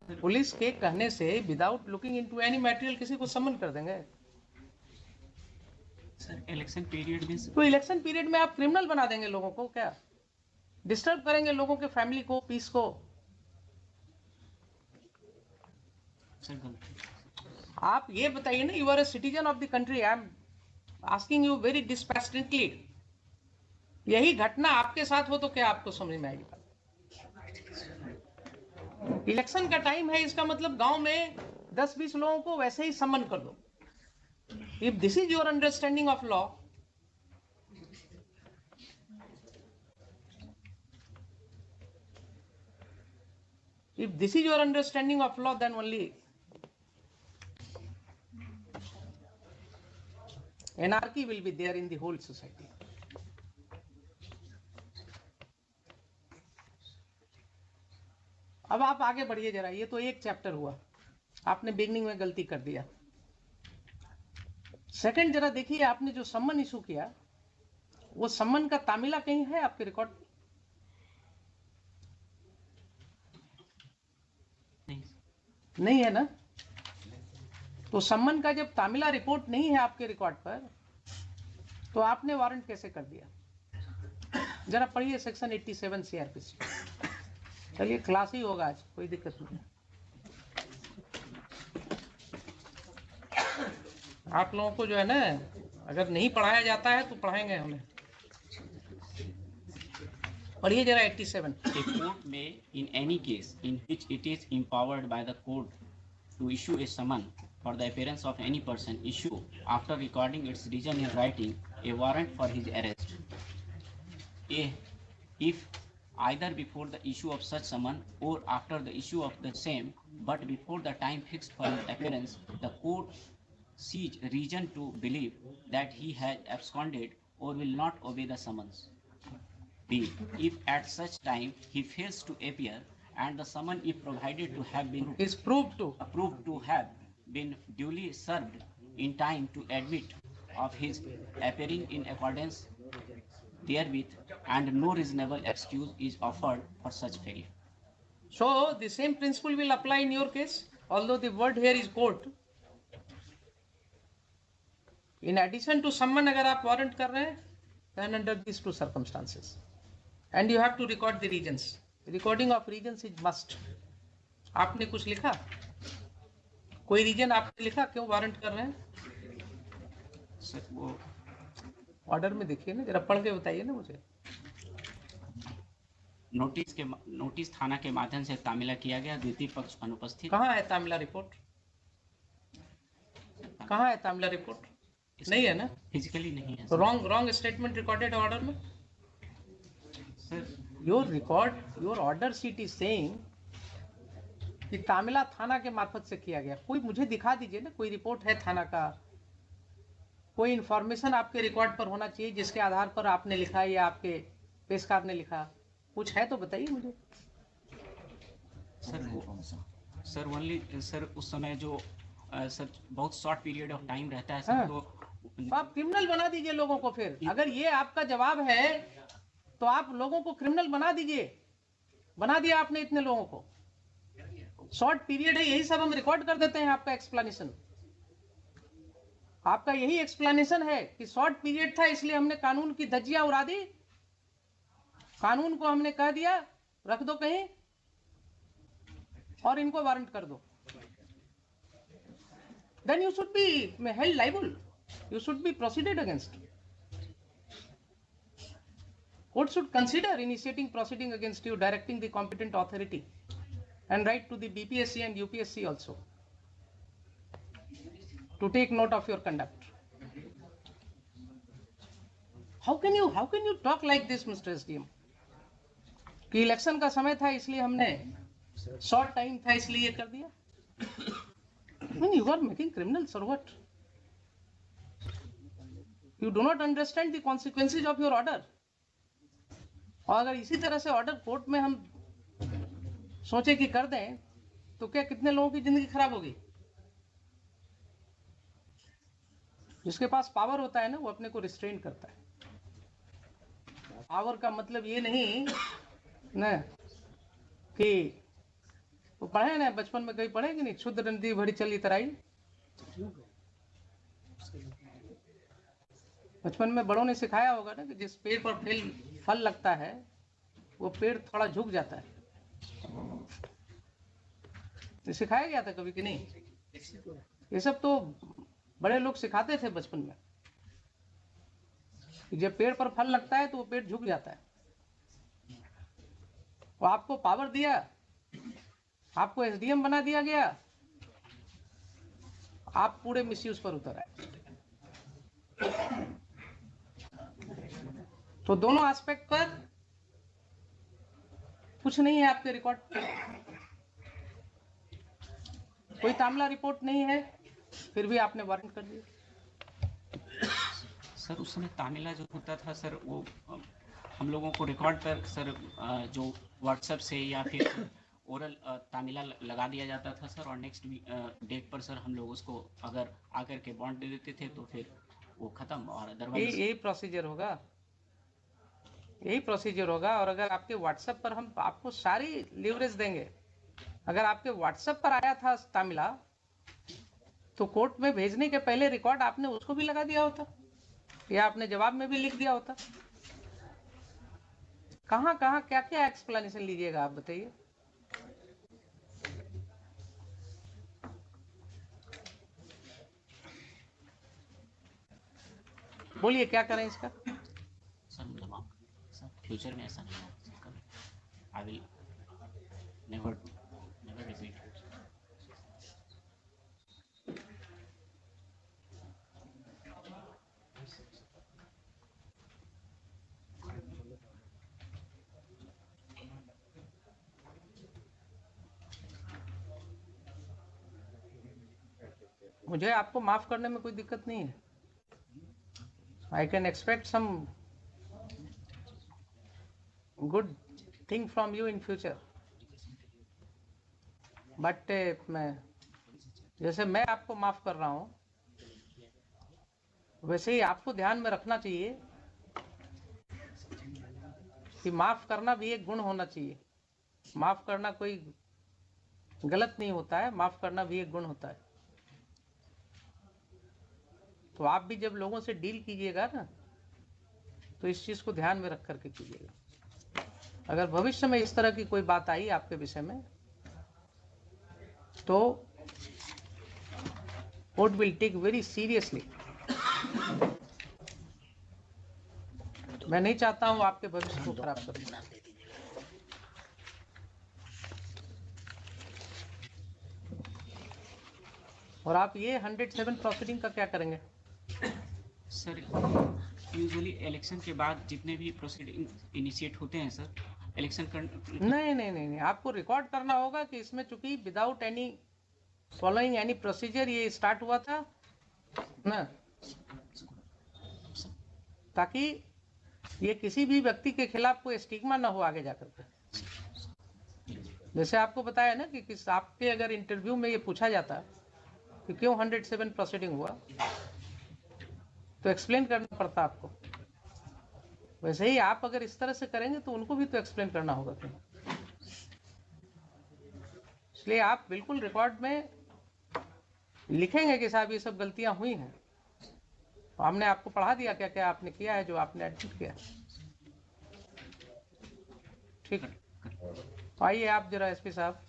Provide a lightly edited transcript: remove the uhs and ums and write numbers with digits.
Police के कहने से without looking into any material किसी को समन कर देंगे? सर इलेक्शन पीरियड में तो इलेक्शन पीरियड में आप क्रिमिनल बना देंगे लोगों को? क्या डिस्टर्ब करेंगे लोगों के फैमिली को, पीस को? सर गलती। आप ये बताइए ना, you are a citizen of the country, I am asking you very dispassionately. यही घटना आपके साथ हो तो क्या आपको समझ में आएगी? इलेक्शन का टाइम है, इसका मतलब गांव में 10-20 लोगों को वैसे ही समन कर दो। If this is your understanding of law, if this is your understanding of law, then only anarchy will be there in the whole society. अब आप आगे बढ़िए जरा, ये तो एक चैप्टर हुआ, आपने बिगनिंग में गलती कर दिया। सेकंड जरा देखिए, आपने जो सम्मन इशू किया, वो सम्मन का तामिला कहीं है आपके रिकॉर्ड? नहीं है ना? तो सम्मन का जब तामिला रिपोर्ट नहीं है आपके रिकॉर्ड पर, तो आपने वारंट कैसे कर दिया? जरा पढ़िए सेक्शन 87 सीआरपीसी। चलिए क्लास ही होगा आज, कोई दिक्कत नहीं। आप लोगों को जो है ना, अगर नहीं पढ़ाया जाता है तो पढ़ाएंगे हमें। पढ़िए जरा 87। A court may, in any case in which it is empowered by the court to issue a summon for the appearance of any person, issue, after recording its reason in writing, a warrant for his arrest. If either before the issue of such summon or after the issue of the same, but before the time fixed for his appearance, the court sees reason to believe that he has absconded or will not obey the summons. B. If at such time he fails to appear and the summon is provided to have been is proved to have been duly served in time to admit of his appearing in accordance therewith, and no reasonable excuse is offered for such failure. So the same principle will apply in your case, although the word here is court. In addition to summon, अगर आप warrant कर रहे हैं, then under these two circumstances, and you have to record the reasons. Recording of reasons is must. आपने कुछ लिखा, कोई reason आपने लिखा क्यों वारंट कर रहे हैं? सर वो ऑर्डर में देखिए ना, जरा पढ़ के बताइए ना मुझे। नोटिस थाना के माध्यम से तामिला किया गया, द्वितीय पक्ष अनुपस्थित। कहाँ है तामिला रिपोर्ट? कहाँ है तामिला रिपोर्ट? नहीं है ना? फिजिकली नहीं है। रॉन्ग स्टेटमेंट रिकॉर्डेड ऑर्डर में। Sir your order sheet is saying कि तामिला थाना के मार्फत से किया गया। कोई मुझे दिखा दीजिए ना, कोई रिपोर्ट है थाना का, कोई इंफॉर्मेशन आपके रिकॉर्ड पर होना चाहिए जिसके आधार पर आपने लिखा या आपके पेशकार ने लिखा। कुछ है तो बताइए मुझे। सर ओनली सर उस समय जो सर बहुत शॉर्ट पीरियड ऑफ टाइम रहता है सर। हाँ। तो आप क्रिमिनल बना दीजिए लोगों को। फिर अगर ये आपका जवाब है तो आप लोगों को क्रिमिनल बना दीजिए। बना दिया आपने इतने लोगों को। शॉर्ट पीरियड है, यही सब हम रिकॉर्ड कर देते हैं। आपका एक्सप्लेनेशन, आपका यही एक्सप्लेनेशन है कि शॉर्ट पीरियड था इसलिए हमने कानून की धज्जियां उड़ा दी, कानून को हमने कह दिया रख दो कहीं और इनको वारंट कर दो। Then you should be held liable. You should be proceeded against. Court should consider initiating proceeding against you, directing the competent authority, and write to the BPSC and UPSC also to take note of your conduct. How can you talk like this, Mr. SDM? कि election का समय था इसलिए हमने, short time था इसलिए ये कर दिया। When you are making criminals or what? You do not understand the consequences of your order. और अगर इसी तरह से ऑर्डर कोर्ट में हम सोचे कि कर दें तो क्या कितने लोगों की जिंदगी खराब होगी? जिसके पास पावर होता है ना, वो अपने को रिस्ट्रेन करता है। पावर का मतलब ये नहीं ना कि वो पढ़े ना, बचपन में कहीं पढ़े कि नहीं, क्षुद्र नदी भरी चली तराई। बचपन में बड़ों ने सिखाया होगा ना कि जिस पेड़ पर फल लगता है वो पेड़ थोड़ा झुक जाता है। ये सिखाया गया था कभी कि नहीं? ये सब तो बड़े लोग सिखाते थे बचपन में कि जब पेड़ पर फल लगता है तो वो पेड़ झुक जाता है। वो आपको पावर दिया, आपको एसडीएम बना दिया गया, आप पूरे मिसयूज पर उतर आए। तो दोनों एस्पेक्ट पर कुछ नहीं है आपके रिकॉर्ड पे, कोई तामला रिपोर्ट नहीं है, फिर भी आपने वारंट कर दिया। सर उस समय तामिला जो होता था सर, वो हम लोगों को रिकॉर्ड पर सर जो व्हाट्सएप से या फिर ओरल तामिला लगा दिया जाता था सर, और नेक्स्ट डेट पर सर हम लोग उसको अगर आकर के बॉन्ड दे देते थे तो फिर वो खत्म, और अदरवाइज यही प्रोसीजर होगा, यही प्रोसीजर होगा। और अगर आपके व्हाट्सएप पर हम आपको सारी लीवरेज देंगे, अगर आपके व्हाट्सएप पर आया था तामिला तो कोर्ट में भेजने के पहले रिकॉर्ड आपने उसको भी लगा दिया होता, या आपने जवाब में भी लिख दिया होता। कहाँ कहाँ क्या क्या एक्सप्लेनेशन लीजिएगा आप बताइए। बोलिए क्या करें इसका। सर मतलब सर फ्यूचर में ऐसा नहीं होगा, आई विल नेवर रिपीट। मुझे आपको माफ करने में कोई दिक्कत नहीं है। I can expect some good thing from you in future, but जैसे मैं आपको माफ कर रहा हूं वैसे ही आपको ध्यान में रखना चाहिए कि माफ करना भी एक गुण होना चाहिए। माफ करना कोई गलत नहीं होता है, माफ करना भी एक गुण होता है। तो आप भी जब लोगों से डील कीजिएगा ना तो इस चीज को ध्यान में रख करके कीजिएगा। अगर भविष्य में इस तरह की कोई बात आई आपके विषय में तो court will take very seriously. मैं नहीं चाहता हूं आपके भविष्य को खराब करना। और आप ये 107 प्रोसीडिंग का क्या करेंगे? सर यूजुअली इलेक्शन के बाद जितने भी प्रोसीडिंग इनिशिएट होते हैं सर, इलेक्शन नहीं, आपको रिकॉर्ड करना होगा कि इसमें चूंकि without any following any procedure ये स्टार्ट हुआ था ना, ताकि ये किसी भी व्यक्ति के खिलाफ कोई स्टिग्मा ना हो आगे जाकर के। जैसे आपको बताया ना कि आपके अगर इंटरव्यू में ये पूछा जाता कि क्यों 107 प्रोसीडिंग हुआ तो एक्सप्लेन करना पड़ता आपको। वैसे ही आप अगर इस तरह से करेंगे तो उनको भी तो एक्सप्लेन करना होगा। इसलिए आप बिल्कुल रिकॉर्ड में लिखेंगे कि साहब ये सब गलतियां हुई हैं, तो हमने आपको पढ़ा दिया क्या क्या आपने किया है जो आपने एडमिट किया। ठीक है, आइए आप जरा एसपी साहब।